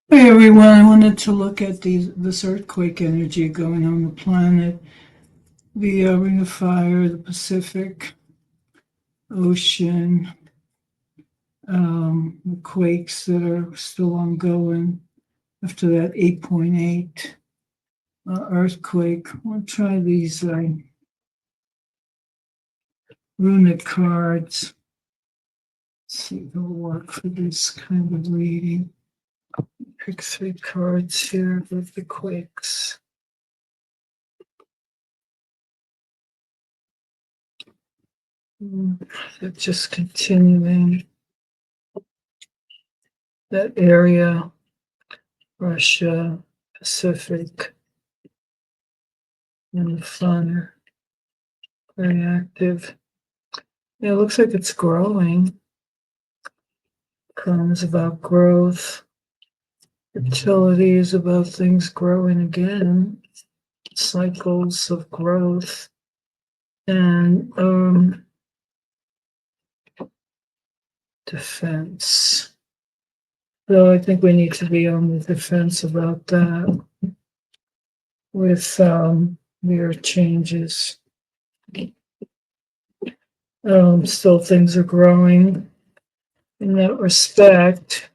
Hey everyone, I wanted to look at this earthquake energy going on the planet, the Ring of Fire, the Pacific Ocean, the quakes that are still ongoing after that 8.8 earthquake. I'll try these runic cards. See if they'll work for this kind of reading. Pick 3 cards here with the quakes. They're just continuing that area, Russia, Pacific, and the fun, very active. Yeah, it looks like it's growing. Comes about growth. Fertility is about things growing again, cycles of growth, and defense. Though I think we need to be on the defense about that with your changes. Still things are growing in that respect.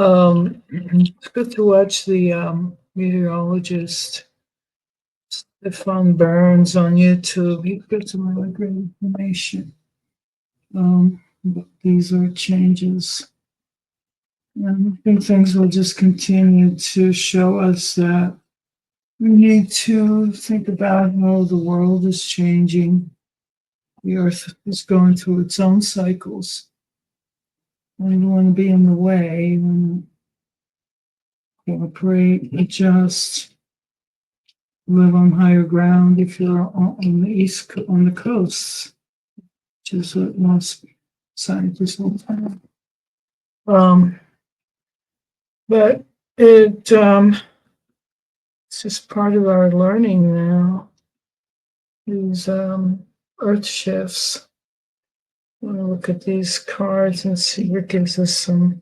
It's good to watch the meteorologist Stefan Burns on YouTube. He gives some really great information. But these are changes. And I think things will just continue to show us that we need to think about how the world is changing. The earth is going through its own cycles. We don't want to be in the way. We want to cooperate, adjust, live on higher ground if you're on the coast, which is what most scientists will tell you. But it's just part of our learning now. These earth shifts. I want to look at these cards and see what gives us some.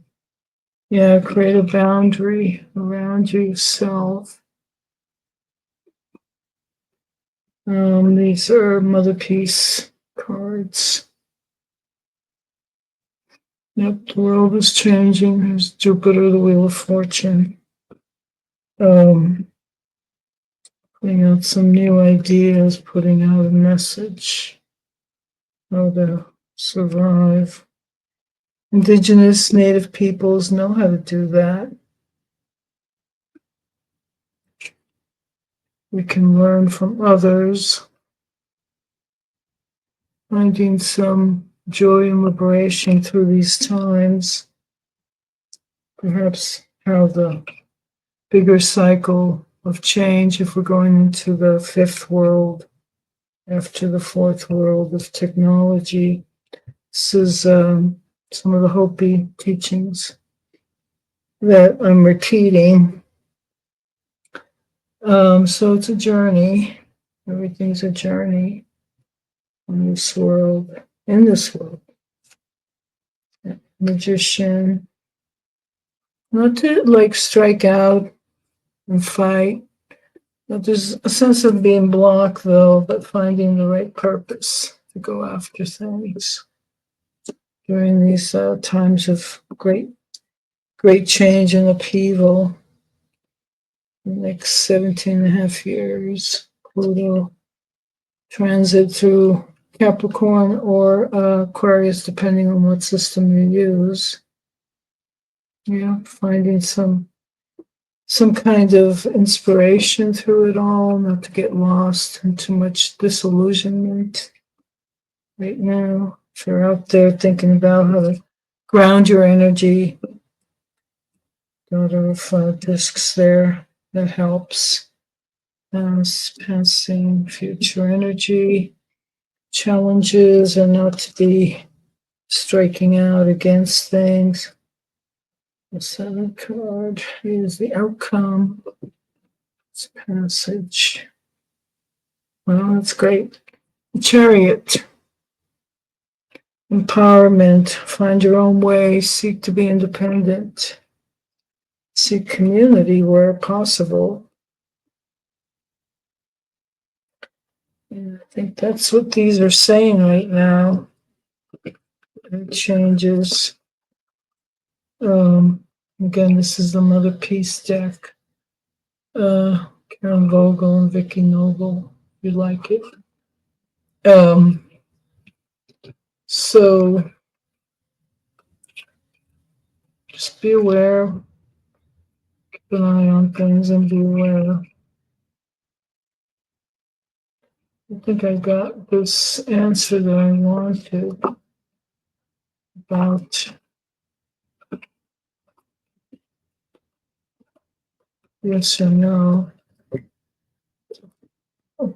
Yeah, create a boundary around yourself. These are Mother Peace cards. Yep, the world is changing. There's Jupiter, the Wheel of Fortune. Putting out some new ideas, putting out a message, how to survive. Indigenous Native peoples know how to do that. We can learn from others, finding some joy and liberation through these times. Perhaps how the bigger cycle of change, if we're going into the fifth world after the fourth world of technology. This is some of the Hopi teachings that I'm repeating. So it's a journey. Everything's a journey in this world. Magician. Not to like strike out and fight. But there's a sense of being blocked though, but finding the right purpose to go after things during these times of great change and upheaval. The next 17 and a half years, Pluto transit through Capricorn or Aquarius, depending on what system you use. Yeah, finding some kind of inspiration through it all, not to get lost in too much disillusionment right now. If you're out there thinking about how to ground your energy, daughter of discs there, that helps. Passing future energy, challenges, and not to be striking out against things. The 7th card is the outcome. It's passage. Well, that's great. Chariot. Empowerment. Find your own way. Seek to be independent. See community where possible. And I think that's what these are saying right now. It changes. Again, this is the Mother Peace deck. Karen Vogel and Vicky Noble, if you like it. So just be aware, keep an eye on things and be aware. I think I got this answer that I wanted about yes or no.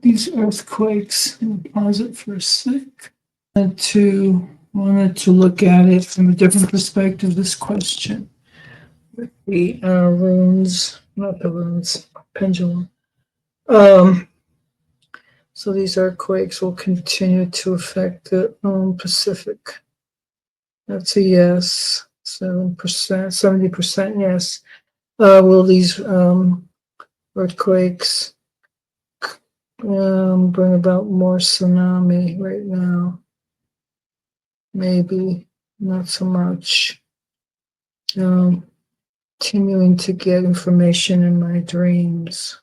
These earthquakes, pause it for a sec. Wanted to look at it from a different perspective, this question. The runes, not the runes, pendulum. So these earthquakes will continue to affect the Pacific. That's a yes. 7%, 70% yes. Will these earthquakes bring about more tsunami right now? Maybe not so much. Continuing to get information in my dreams.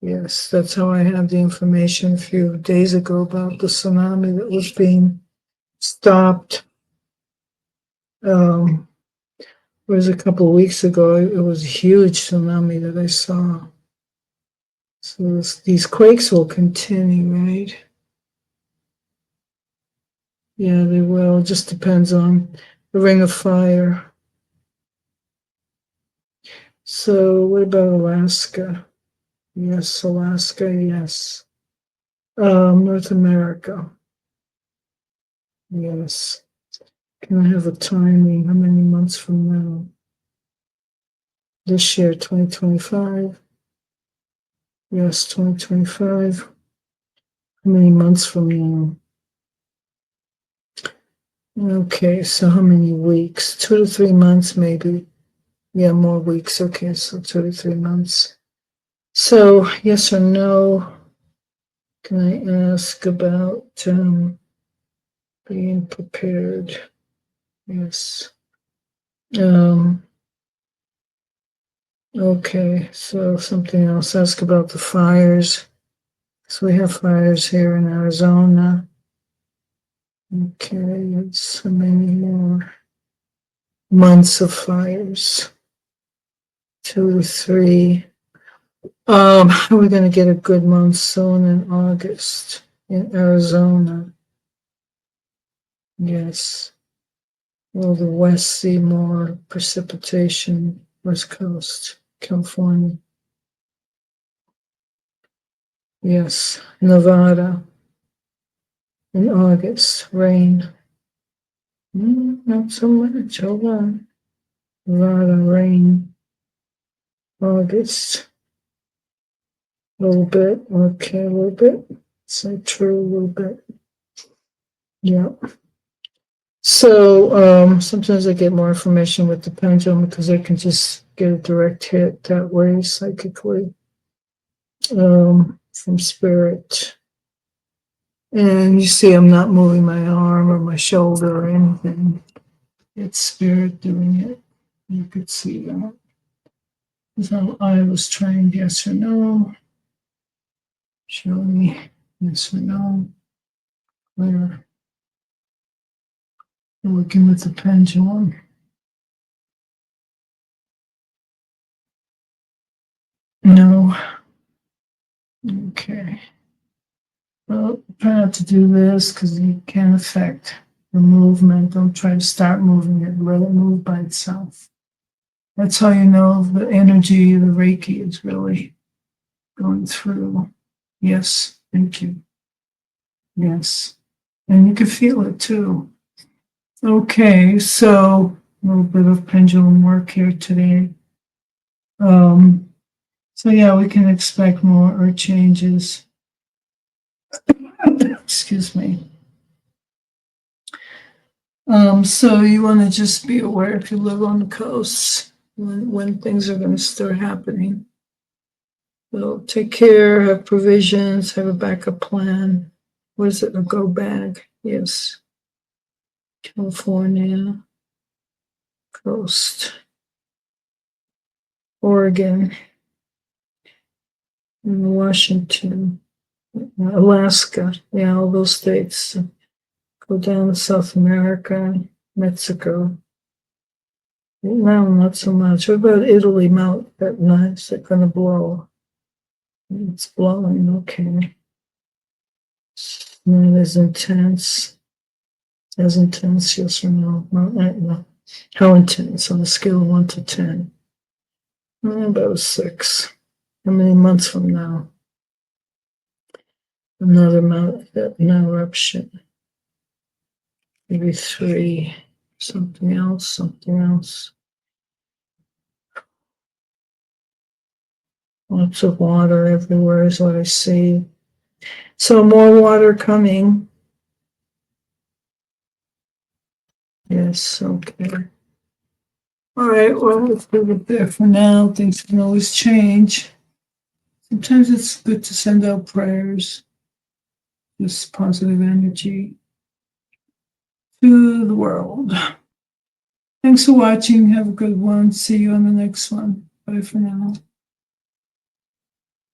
Yes, that's how I had the information a few days ago about the tsunami that was being stopped. It was a couple of weeks ago. It was a huge tsunami that I saw. So these quakes will continue, right? Yeah, they will. It just depends on the ring of fire. So what about Alaska? Yes, Alaska, yes. North America. Yes. Can I have a timing? How many months from now? This year, 2025. Yes, 2025. How many months from now? Okay, so how many weeks? 2 to 3 months, maybe. Yeah, more weeks. Okay, so 2 to 3 months. So, yes or no? Can I ask about being prepared? Yes. Okay, so something else. Ask about the fires. So we have fires here in Arizona. Okay, it's how many more months of fires? 2 to 3. Are we going to get a good monsoon in August in Arizona? Yes. Will the West see more precipitation? West Coast, California. Yes. Nevada in August, rain. Not so much. Hold on. Nevada, rain. August. A little bit. Okay, a little bit. Say true, a little bit. Yeah. So sometimes I get more information with the pendulum because I can just get a direct hit that way psychically from spirit. And you see, I'm not moving my arm or my shoulder or anything. It's spirit doing it. You could see that. Is how I was trained, yes or no? Show me, yes or no? Clear. Working with the pendulum. No. Okay. Well, try not to do this because you can affect the movement. Don't try to start moving it. Let it move by itself. That's how you know the energy, the Reiki is really going through. Yes, thank you. Yes. And you can feel it too. Okay, so a little bit of pendulum work here today. So yeah, we can expect more earth changes. Excuse me. So you want to just be aware if you live on the coast, when things are going to start happening. So take care, have provisions, have a backup plan. What is it? A go bag? Yes. California coast, Oregon, and Washington, Alaska. Yeah, all those states. Go down to South America, Mexico. No, not so much. What about Italy? Mount Etna, is it going to blow? It's blowing, okay. It's not as intense. As intense, yes or no? Mount Etna. How intense on a scale of 1 to 10? About 6. How many months from now? Another Mount Etna eruption. Maybe 3. Something else, something else. Lots of water everywhere is what I see. So more water coming. Yes, okay. All right, well, let's leave it there for now. Things can always change. Sometimes it's good to send out prayers, just positive energy to the world. Thanks for watching. Have a good one. See you on the next one. Bye for now.